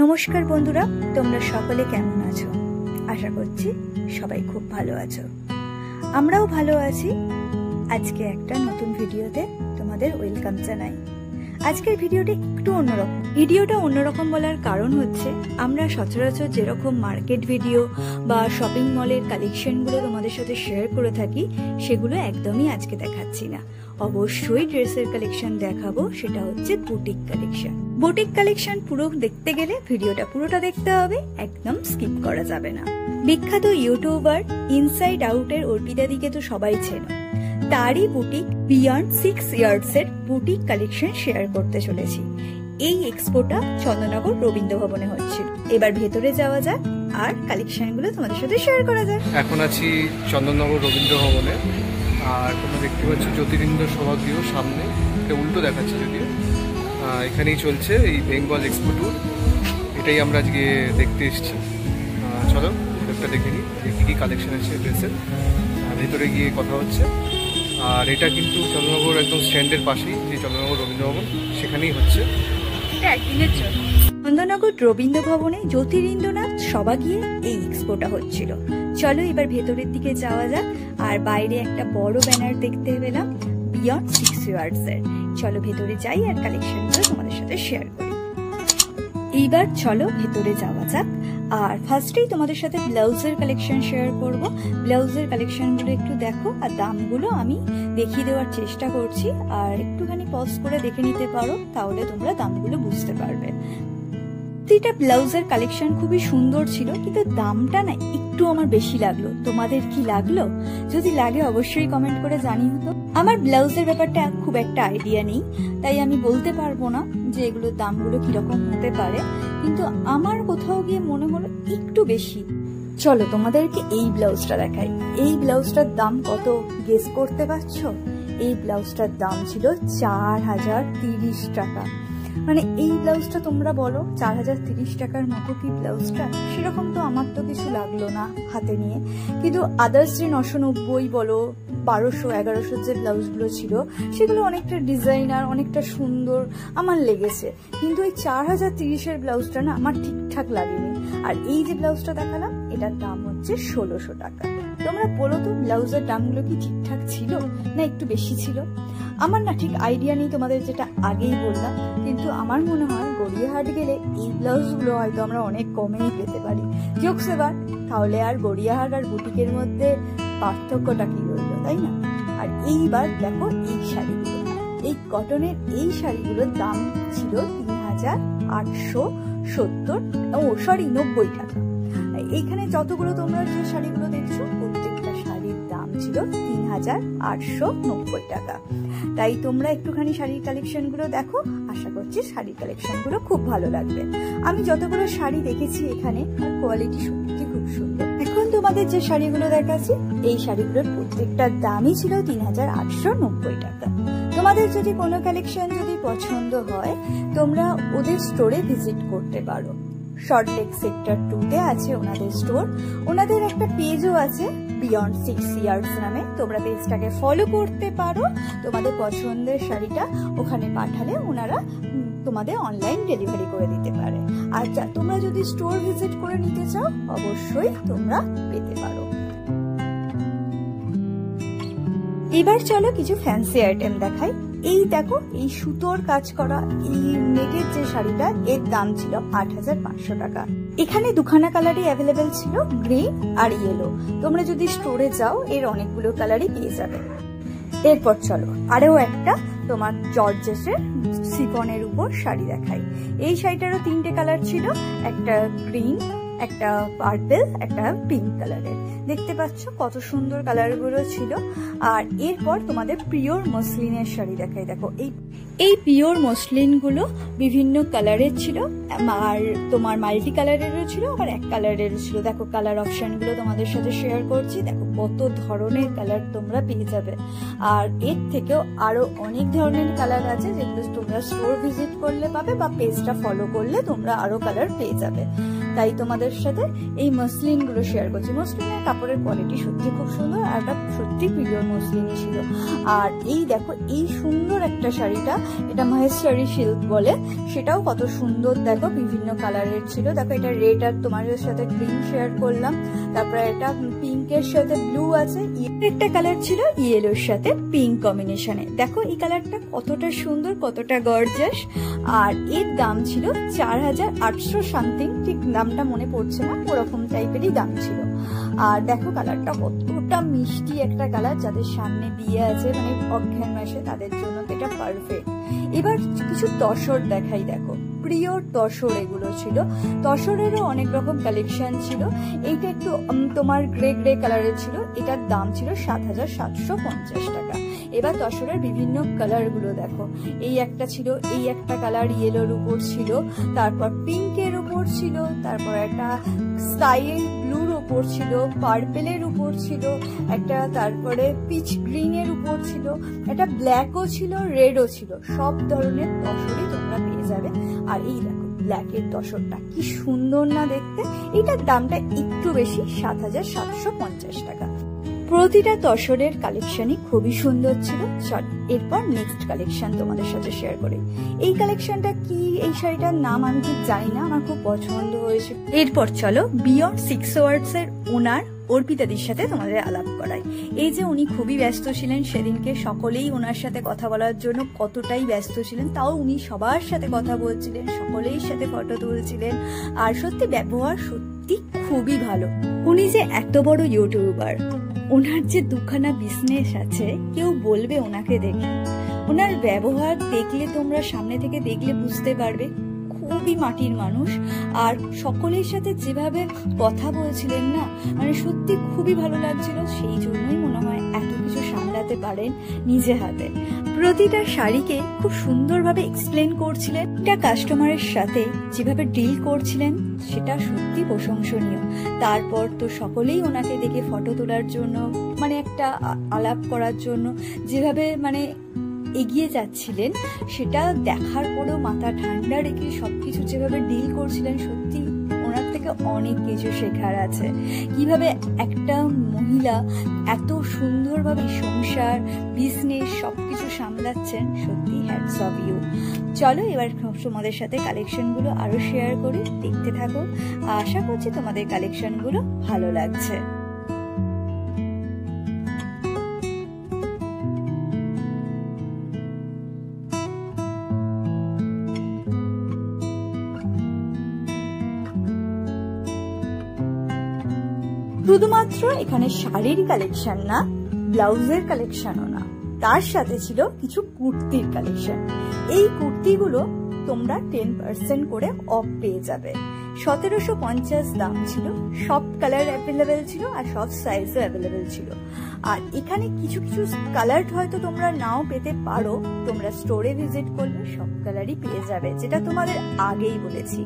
নমস্কার বন্ধুরা, তোমরা সকলে কেমন আছো? আশা করছি সবাই খুব ভালো আছো। আমরাও ভালো আছি। আজকে একটা নতুন ভিডিওতে তোমাদের ওয়েলকাম জানাই। আজকের ভিডিওটা একটু অন্যরকম। ভিডিওটা অন্যরকম বলার কারণ হচ্ছে, আমরা সচরাচর যেরকম মার্কেট ভিডিও বা শপিং মলের কালেকশনগুলো তোমাদের সাথে শেয়ার করে থাকি, সেগুলো একদমই আজকে দেখাচ্ছি না। অবশ্যই ড্রেসের কালেকশন দেখাবো, সেটা হচ্ছে বুটিক কালেকশন। বুটিক কালেকশন পুরো দেখতে গেলে ভিডিওটা পুরোটা দেখতে হবে, একদম স্কিপ করা যাবে না। বিখ্যাত ইউটিউবার ইনসাইড আউটের অর্পিতাদিকে তো সবাই চেনো। তারই বুটিক বিয়ন্ড 6 ইয়ার্স এর বুটিক কালেকশন শেয়ার করতে চলেছি। এই এক্সপোটা চন্দননগর রবীন্দ্র ভবনে হচ্ছিল। এবার ভেতরে যাওয়া যাক আর কালেকশনগুলো তোমাদের সাথে শেয়ার করা যাক। এখন আছি চন্দননগর রবীন্দ্র ভবনে, আর তোমরা দেখতে পাচ্ছ জ্যোতিরিন্দ্র সভাগৃহ সামনে, এটা উল্টো দেখাচ্ছে যদিও। এখানেই চলছে এই বেঙ্গল এক্সপো ট্যুর, এটাই আমরা আজকে দেখতে এসেছি। চলো একটা দেখে নিই কী কী কালেকশন আছে ড্রেসের, ভেতরে গিয়ে কথা হচ্ছে। আর এটা কিন্তু চন্দননগর একদম স্ট্যান্ডের পাশেই যে চন্দননগর রবীন্দ্র ভবন, সেখানেই হচ্ছে। চন্দননগর রবীন্দ্র ভবনে জ্যোতিরিন্দ্রনাথ সভাগৃহে এই এক্সপোটা হচ্ছিল। চলো এবার ভেতরের দিকে যাওয়া যাক। আর বাইরে একটা বড় ব্যানার দেখতে পেলাম, বিয়ন্ড 6 ইয়ার্স এর। চলো ভেতরে যাই আর কালেকশনগুলো তোমাদের সাথে শেয়ার করি। এইবার চলো ভেতরে যাওয়া যাক। আর ফার্স্টেই তোমাদের সাথে ব্লাউজের কালেকশন শেয়ার করব। ব্লাউজের কালেকশনগুলো একটু দেখো, আর দামগুলো আমি দেখিয়ে দেওয়ার চেষ্টা করছি। আর একটুখানি পজ করে দেখে নিতে পারো, তাহলে তোমরা দামগুলো বুঝতে পারবে। প্রতিটা ব্লাউজের কালেকশন খুবই সুন্দর ছিল, কিন্তু দামটা না একটু আমার বেশি লাগলো। তোমাদের কি লাগলো? যদি লাগে অবশ্যই কমেন্ট করে জানিও তো। আমার ব্লাউজের ব্যাপারটা খুব একটা আইডিয়া নেই, তাই আমি বলতে পারবো না যে এগুলোর দামগুলো কিরকম হতে পারে, কিন্তু আমার কোথাও গিয়ে মনে হলো একটু বেশি। চলো তোমাদেরকে এই ব্লাউজটা দেখাই। এই ব্লাউজটার দাম কত গেস করতে পারছো? এই ব্লাউজটার দাম ছিল 4030 টাকা। মানে এই ব্লাউজটা তোমরা বলো 4030 টাকার মতো কি ব্লাউজটা? সেরকম তো আমার তো কিছু লাগলো না হাতে নিয়ে, কিন্তু আদার্স যে 990 বলো 1200 1100 যে ব্লাউজগুলো ছিল, সেগুলো অনেকটা ডিজাইনার, অনেকটা সুন্দর আমার লেগেছে। কিন্তু এই 4030 ব্লাউজটা না আমার ঠিকঠাক লাগেনি। আর এই যে ব্লাউজটা দেখালাম, এটার দাম হচ্ছে 1600 টাকা। তোমরা বলো তো ব্লাউজের দামগুলো কি ঠিকঠাক ছিল না একটু বেশি ছিল? আমার না ঠিক আইডিয়া নেই, তোমাদের যেটা আগেই বললাম। কিন্তু আমার মনে হয় গড়িয়াহাট গেলে এই ব্লাউজগুলো হয়তো আমরা অনেক কমেই পেতে পারি। জোকস এবার, তাহলে আর গড়িয়াহাট আর বুটিকের মধ্যে পার্থক্যটা কি রইলো, তাই না? আর এইবার দেখো এই শাড়িগুলো, এই কটনের এই শাড়িগুলোর দাম ছিল 3870 টাকা। এইখানে যতগুলো তোমরা যে শাড়িগুলো দেখছো, প্রত্যেকটা শাড়ির দাম ছিল 3890 টাকা। তাই তোমরা একটুখানি শাড়ির কালেকশনগুলো দেখো, আশা করছি শাড়ির কালেকশনগুলো খুব ভালো লাগবে। আমি যতগুলো শাড়ি দেখেছি এখানে, কোয়ালিটি সত্যি খুব সুন্দর। এখন তোমাদের যে শাড়িগুলো দেখাচ্ছি, এই শাড়িগুলোর প্রত্যেকটার দামই ছিল 3890 টাকা। তোমাদের যদি কোনো কালেকশন যদি পছন্দ হয়, তোমরা ওদের স্টোরে ভিজিট করতে পারো। সল্টলেক সেক্টর 2-তে আছে ওনাদের স্টোর। ওনাদের একটা পেজও আছে, বিয়ন্ড 6 ইয়ার্স নামে। তোমরা পেজটাকে ফলো করতে পারো। তোমাদের পছন্দের শাড়িটা ওখানে পাঠালে ওনারা তোমাদের অনলাইন ডেলিভারি করে দিতে পারে। আর তোমরা যদি স্টোর ভিজিট করে নিতে চাও, অবশ্যই তোমরা পেতে পারো। এবার চলো কিছু ফ্যান্সি আইটেম দেখাই। এই দেখো, এই সুতোর কাজ করা এই নেটের যে শাড়িটা, এর দাম ছিল 8500 টাকা। এখানে দুখানা কালারই অ্যাভেলেবেল ছিল, গ্রিন আর ইয়েলো। তোমরা যদি স্টোরে যাও, এর অনেকগুলো কালারই পেয়ে যাবে। এরপর চলো আরও একটা তোমার জর্জেসের সিফনের উপর শাড়ি দেখাই। এই শাড়িটারও 3টে কালার ছিল, একটা গ্রিন, একটা পার্পল, একটা পিঙ্ক কালারের। দেখতে পাচ্ছ কত সুন্দর কালারগুলো ছিল। আর এরপর তোমাদের পিওর মসলিনের শাড়ি দেখাই। দেখো এই পিওর মসলিনগুলো বিভিন্ন কালারের ছিল, আর তোমার মাল্টি কালারেরও ছিল, আবার এক কালারেরও ছিল। দেখো কালার অপশনগুলো তোমাদের সাথে শেয়ার করছি। দেখো কত ধরনের কালার তোমরা পেয়ে যাবে। আর এর থেকেও আরো অনেক ধরনের কালার আছে, যেগুলো তোমরা স্টোর ভিজিট করলে পাবে, বা পেজটা ফলো করলে তোমরা আরো কালার পেয়ে যাবে। তাই তোমাদের সাথে এই মসলিনগুলো শেয়ার করছি। মসলিনের কাপড়ের কোয়ালিটি সত্যি খুব সুন্দর, আর একটা সত্যি পিওর মসলিনই ছিল। আর এই দেখো এই সুন্দর একটা শাড়িটা, এটা মহেশ্বরী সিল্ক বলে, সেটাও কত সুন্দর দেখো, বিভিন্ন কালারের ছিল। দেখো এটা রেড আর তোমাদের সাথে গ্রিন শেয়ার করলাম, তারপরে এটা পিঙ্কের সাথে ব্লু আছে, একটা কালার ছিল ইয়েলোর সাথে পিঙ্ক কম্বিনেশনে। দেখো এই কালারটা কতটা সুন্দর, কতটা গর্জাস। আর এর দাম ছিল 4800 সামথিং, ঠিক দামটা মনে পড়ছে না, ওরকম টাইপেরই দাম ছিল। আর দেখো কালারটা কতটা মিষ্টি একটা কালার, যাদের সামনে বিয়ে আছে মানে অজ্ঞান মাসে তাদের জন্য তো এটা পারফেক্ট। এবার কিছু তসর দেখাই, দেখো প্রিয় তসর এগুলো ছিল। তসরেরও অনেক রকম কালেকশন ছিল। এইটা একটু তোমার গ্রে গ্রে কালারের ছিল, এটার দাম ছিল 7750 টাকা। এবার তসরের বিভিন্ন কালার গুলো দেখো, এই একটা ছিল, এই একটা কালার ইয়েলোর উপর ছিল, তারপর পিঙ্কের উপর ছিল, তারপর একটা স্কাই ব্লুর উপর ছিল, পার্পেলের উপর ছিল একটা, তারপরে পিচ গ্রিনের উপর ছিল, একটা ব্ল্যাকও ছিল, রেডও ছিল। সব ধরনের তসরই তোমরা পেয়ে যাবে। আর এই দেখো ব্ল্যাকের তসরটা কি সুন্দর না দেখতে, এটার দামটা একটু বেশি, 7750 টাকা। প্রতিটা তসরের কালেকশনই খুবই সুন্দর ছিল। এরপর নেক্সট কালেকশন তোমাদের সাথে শেয়ার করি। এই কালেকশনটা কি, এই শাড়িটার নাম আমি ঠিক জানি না, আমার খুব পছন্দ হয়েছে। এরপর চলো বিয়ন্ড 6 আওয়ার্স এর ওনার অর্পিতাদির সাথে তোমাদের আলাপ করাই। এই যে উনি খুবই ব্যস্ত ছিলেন সেদিনকে, সকলেই ওনার সাথে কথা বলার জন্য কতটাই ব্যস্ত ছিলেন, তাও উনি সবার সাথে কথা বলছিলেন, সকলের সাথে ফটো তুলছিলেন। আর সত্যি ব্যবহার সত্যি খুবই ভালো। উনি যে এত বড় ইউটিউবার, ওনার যে দুখানা বিজনেস আছে, কেউ বলবে ওনাকে দেখে। ওনার ব্যবহার দেখলে, তোমরা সামনে থেকে দেখলে বুঝতে পারবে খুবই মাটির মানুষ। আর সকলের সাথে যেভাবে কথা বলছিলেন না, মানে সত্যি খুবই ভালো লাগছিল। সেই জন্যই মনে হয় এত কিছু সামলাতে পারেন নিজে হাতে। প্রতিটা শাড়িকে খুব সুন্দরভাবে এক্সপ্লেন করছিলেন, এটা কাস্টমারের সাথে যেভাবে ডিল করছিলেন সেটা সত্যি প্রশংসনীয়। তারপর তো সকলেই ওনাকে দেখে ফটো তোলার জন্য, মানে একটা আলাপ করার জন্য যেভাবে মানে এগিয়ে যাচ্ছিলেন, সেটা দেখার পরেও মাথা ঠান্ডা রেখে সবকিছু যেভাবে ডিল করছিলেন, সত্যি ওনার থেকে অনেক কিছু শেখার আছে। কিভাবে একটা মহিলা এত সুন্দরভাবে সংসার, বিজনেস সবকিছু সামলাচ্ছেন, সত্যি হ্যাটস অফ ইউ। চলো এবার তোমাদের সাথে কালেকশনগুলো আরো শেয়ার করি, দেখতে থাকো। আশা করছি তোমাদের কালেকশনগুলো ভালো লাগছে। শুধুমাত্র এখানে শাড়ির কালেকশন না, ব্লাউজের কালেকশনও না, তার সাথে ছিল কিছু কুর্তির কালেকশন। এই কুর্তিগুলো তোমরা 10% করে অফ পেয়ে যাবে। 1750 দাম ছিল, সব কালার অ্যাভেলেবেল ছিল আর সব সাইজও অ্যাভেলেবেল ছিল। আর এখানে কিছু কিছু কালার হয়তো তোমরা নাও পেতে পারো, তোমরা স্টোরে ভিজিট করলে সব কালারই পেয়ে যাবে, যেটা তোমাদের আগেই বলেছি।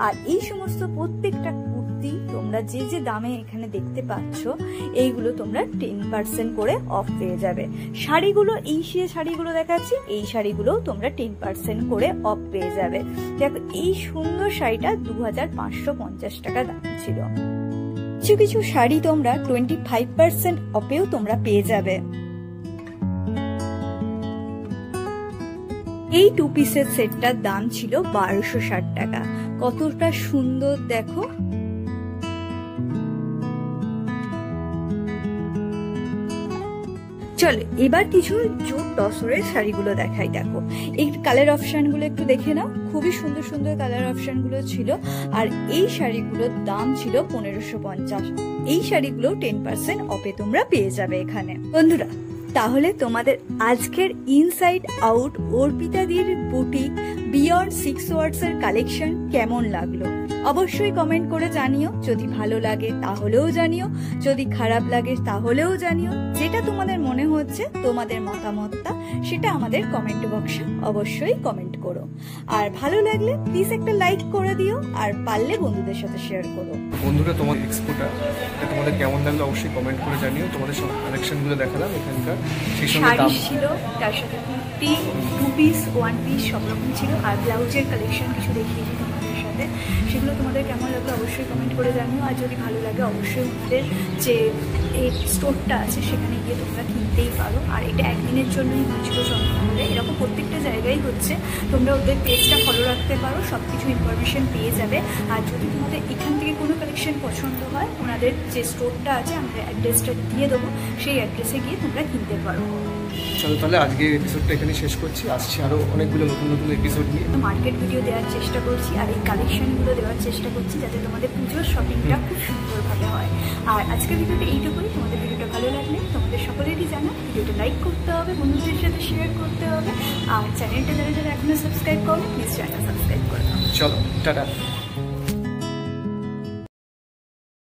আর এই সমস্ত প্রত্যেকটা কুর্তি তোমরা যে যে দামে এখানে দেখতে পাচ্ছ, এইগুলো তোমরা 10% করে অফ পেয়ে যাবে। শাড়িগুলো, এই শাড়িগুলো দেখাচ্ছি, এই শাড়িগুলো তোমরা 10% করে অফ পেয়ে যাবে। দেখো এই সুন্দর শাড়িটা 2550 টাকা দাম ছিল। কিছু কিছু শাড়ি তোমরা 25% অফেও তোমরা পেয়ে যাবে। এই 2 পিসের সেটটার দাম ছিল 1260 টাকা। কতটা সুন্দর দেখো। চলো এবার কিছু জুট টসরের শাড়িগুলো দেখাই। দেখো এই কালার অপশন গুলো একটু দেখে নাও, খুবই সুন্দর সুন্দর কালার অপশন গুলো ছিল। আর এই শাড়িগুলোর দাম ছিল 1550। এই শাড়িগুলো 10% অফে তোমরা পেয়ে যাবে এখানে। বন্ধুরা তাহলে তোমাদের আজকের ইনসাইড আউট অর্পিতাদির বুটিক বিয়ন্ড 6 আওয়ার্স এর কালেকশন কেমন লাগলো অবশ্যই কমেন্ট করে জানিও। যদি ভালো লাগে তাহলেও জানিও, যদি খারাপ লাগে তাহলেও জানিও। যেটা তোমাদের মনে হচ্ছে, তোমাদের মতামতটা, সেটা আমাদের কমেন্ট বক্সে অবশ্যই কমেন্ট করো। আর ভালো লাগলে প্লিজ একটা লাইক করে দিও, আর পারলে বন্ধুদের সাথে শেয়ার করো। বন্ধুরা তোমার এক্সপোটা তোমাদের কেমন লাগলো অবশ্যই কমেন্ট করে জানিও। তোমাদের সব কালেকশনগুলো দেখালাম এখানকার, সেই সঙ্গে দাম ছিল, তার সাথে কুর্তি, 2 পিস 1 পিস সব রকম ছিল। আর ব্লাউজের কালেকশন কিছু দেখিয়েছি তোমাদের সাথে। আছে, সেগুলো তোমাদের কেমন লাগলো অবশ্যই কমেন্ট করে জানিও। আর যদি ভালো লাগে অবশ্যই ওনাদের যে এই স্টোরটা আছে সেখানে গিয়ে তোমরা কিনতেই পারো। আর এটা একদিনের জন্যই হচ্ছিলো চন্দননগরে, এরকম প্রত্যেকটা জায়গায় হচ্ছে। তোমরা ওদের পেজটা ফলো রাখতে পারো, সব কিছু ইনফরমেশন পেয়ে যাবে। আর যদি তোমাদের এখান থেকে কোনো কালেকশন পছন্দ হয়, ওনাদের যে স্টোরটা আছে আমরা অ্যাড্রেসটা দিয়ে দেবো, সেই অ্যাড্রেসে গিয়ে তোমরা কিনতে পারো। চলো তাহলে আজকে এপিসোডটা এখানে শেষ করছি, আসছি আরও অনেকগুলো নতুন নতুন এপিসোড নিয়ে। মার্কেট ভিডিও দেওয়ার চেষ্টা করছি আর এই কালেকশনগুলো দেওয়ার চেষ্টা করছি যাতে তোমাদের পুজোর শপিংটা খুব সুন্দরভাবে হয়। আর আজকের ভিডিওটা এইটুকুই। তোমাদের ভিডিওটা ভালো লাগলে তোমাদের সকলেরই জানা ভিডিওটা লাইক করতে হবে, বন্ধুদের সাথে শেয়ার করতে হবে। আর চ্যানেলটা যারা যারা এখনো সাবস্ক্রাইব করো প্লিজ চ্যানেল সাবস্ক্রাইব করে দাও। চলো টাটা।